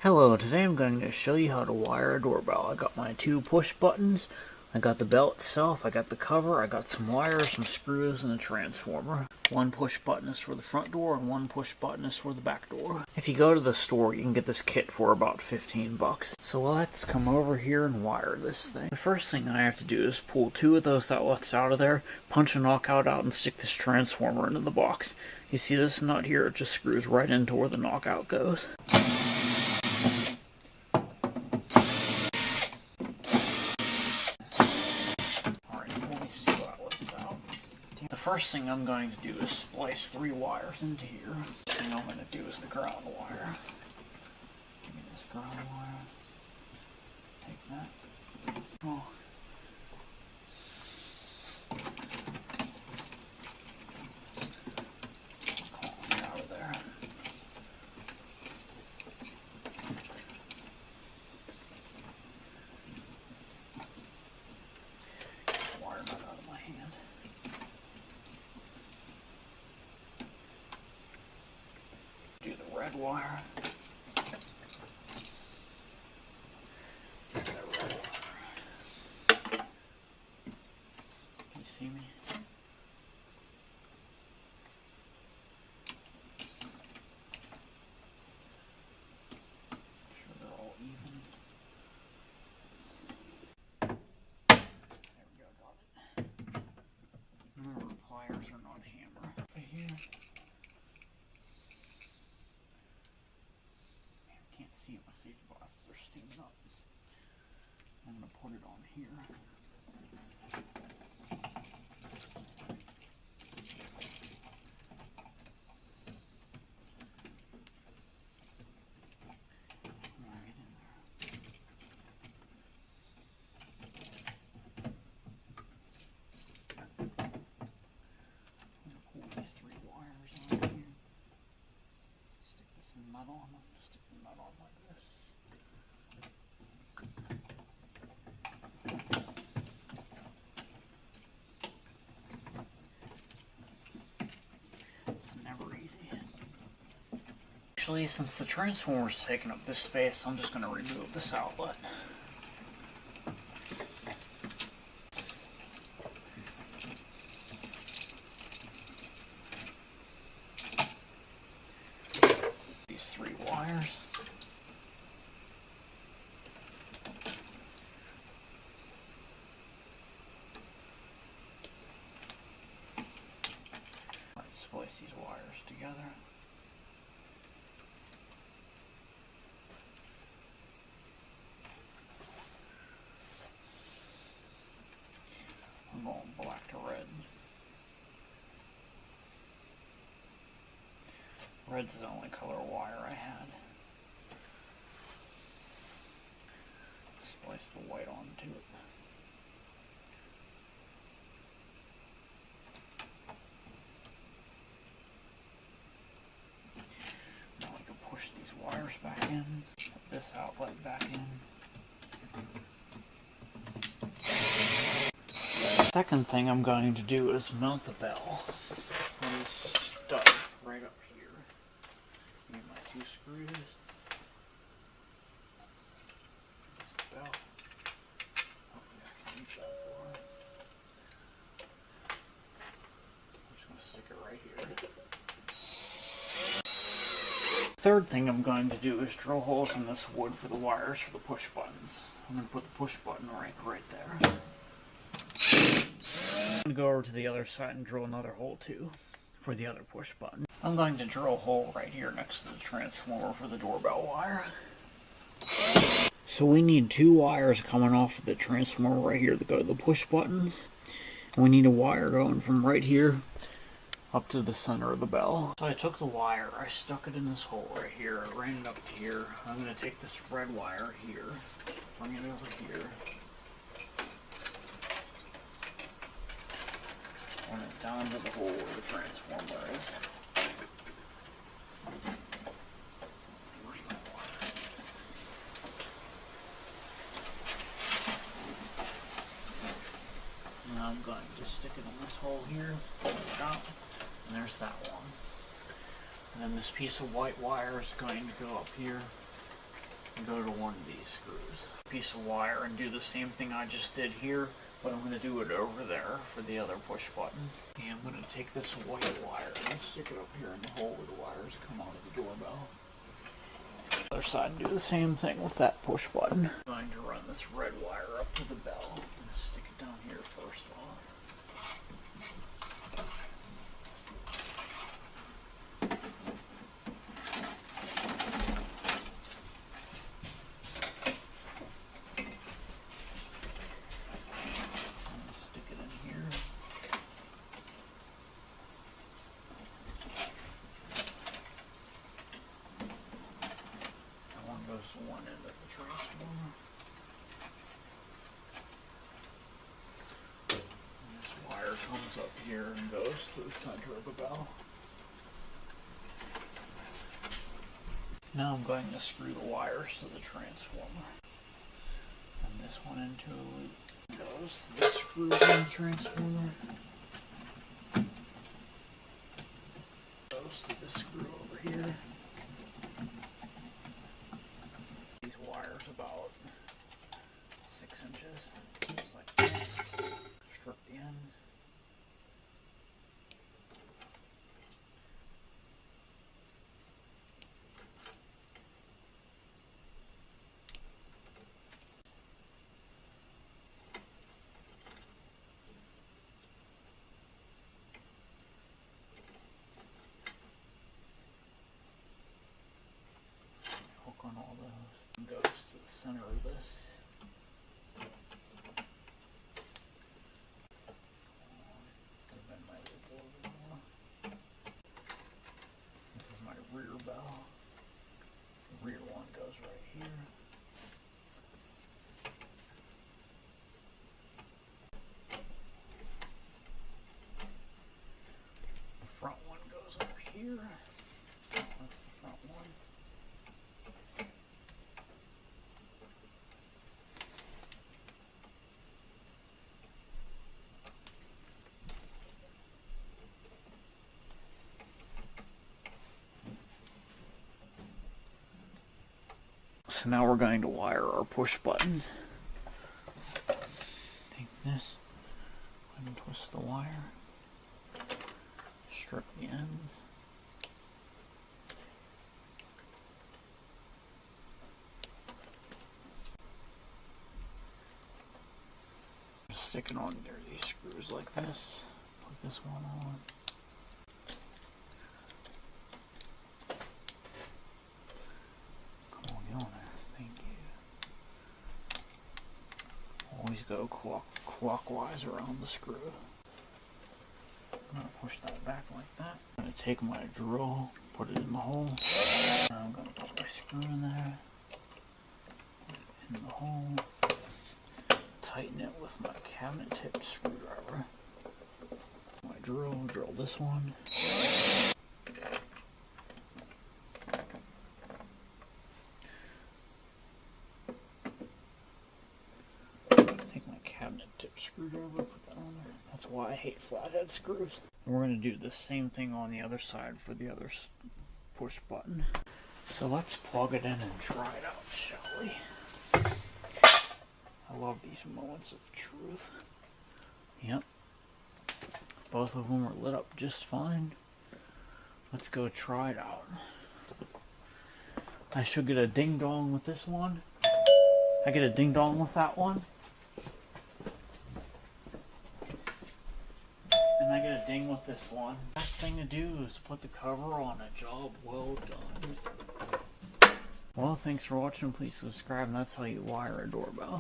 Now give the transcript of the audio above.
Hello, today I'm going to show you how to wire a doorbell. I got my two push buttons, I got the bell itself, I got the cover, I got some wires, some screws, and a transformer. One push button is for the front door and one push button is for the back door. If you go to the store, you can get this kit for about 15 bucks. So let's come over here and wire this thing. The first thing I have to do is pull two of those outlets out of there, punch a knockout out, and stick this transformer into the box. You see this nut here? It just screws right into where the knockout goes. The first thing I'm going to do is splice 3 wires into here. The thing I'm going to do is the ground wire. Give me this ground wire. Take that. Oh. Pull it out of there. Wire nut out of my hand. Do the red wire. Do the red wire. Can you see me? Make sure they're all even. There we go, got it. Remember, pliers are not hammer. Right here. Can't see it, my safety glasses are steaming up. I'm going to put it on here. Right in there. I'm going to pull these 3 wires out here. Stick this in metal. I'm going to stick the nut on like this. It's never easy. Actually, since the transformer's taking up this space, I'm just going to remove this outlet. These 3 wires. Let's splice these wires together. I'm going black to red. Red's the only color wire I had. Splice the white onto it. Now I can push these wires back in, put this outlet back in. The second thing I'm going to do is mount the bell on this stud right up here. Need my 2 screws. This bell. Hopefully I can reach that for it. I'm just going to stick it right here. Third thing I'm going to do is drill holes in this wood for the wires for the push buttons. I'm going to put the push button right there. I'm going to go over to the other side and drill another hole too for the other push button. I'm going to drill a hole right here next to the transformer for the doorbell wire. So we need 2 wires coming off of the transformer right here that go to the push buttons. And we need a wire going from right here up to the center of the bell. So I took the wire, I stuck it in this hole right here, I ran it up to here. I'm going to take this red wire here, bring it over here. Run it down to the hole where the transformer is. Where's my wire? Now I'm going to stick it in this hole here, pull it out, and there's that one. And then this piece of white wire is going to go up here go to one of these screws. Piece of wire and do the same thing I just did here, but I'm going to do it over there for the other push button. And I'm going to take this white wire and stick it up here in the hole where the wires come out of the doorbell. Other side and do the same thing with that push button. I'm going to run this red wire up to the bell and stick it down here first off. Stick it in here. Goes to one end of the transformer. And this wire comes up here and goes to the center of the bell. Now I'm going to screw the wires to the transformer. And this one into a loop. Goes to this screw in the transformer. Goes to this screw over here. About 6 inches, just like that. Strip the ends. Hook on all those. Goes to the center of this. Bend my loop a little bit more. This is my rear bell. The rear one goes right here. The front one goes over here. That's the front one. So now we're going to wire our push buttons. Take this and twist the wire, strip the ends. Stick it on there, these screws like this. Put this one on. Always go clockwise around the screw. I'm going to push that back like that. I'm going to take my drill, put it in the hole. Now I'm going to put my screw in there. Put it in the hole. Tighten it with my cabinet tipped screwdriver. My drill this one. Tip screwdriver, put that on there. That's why I hate flathead screws. We're going to do the same thing on the other side for the other push button. So let's plug it in and try it out, shall we? I love these moments of truth. Yep. Both of them are lit up just fine. Let's go try it out. I should get a ding dong with this one. I get a ding dong with that one. And I get a ding with this one. Last thing to do is put the cover on a job well done. Well, thanks for watching. Please subscribe, and that's how you wire a doorbell.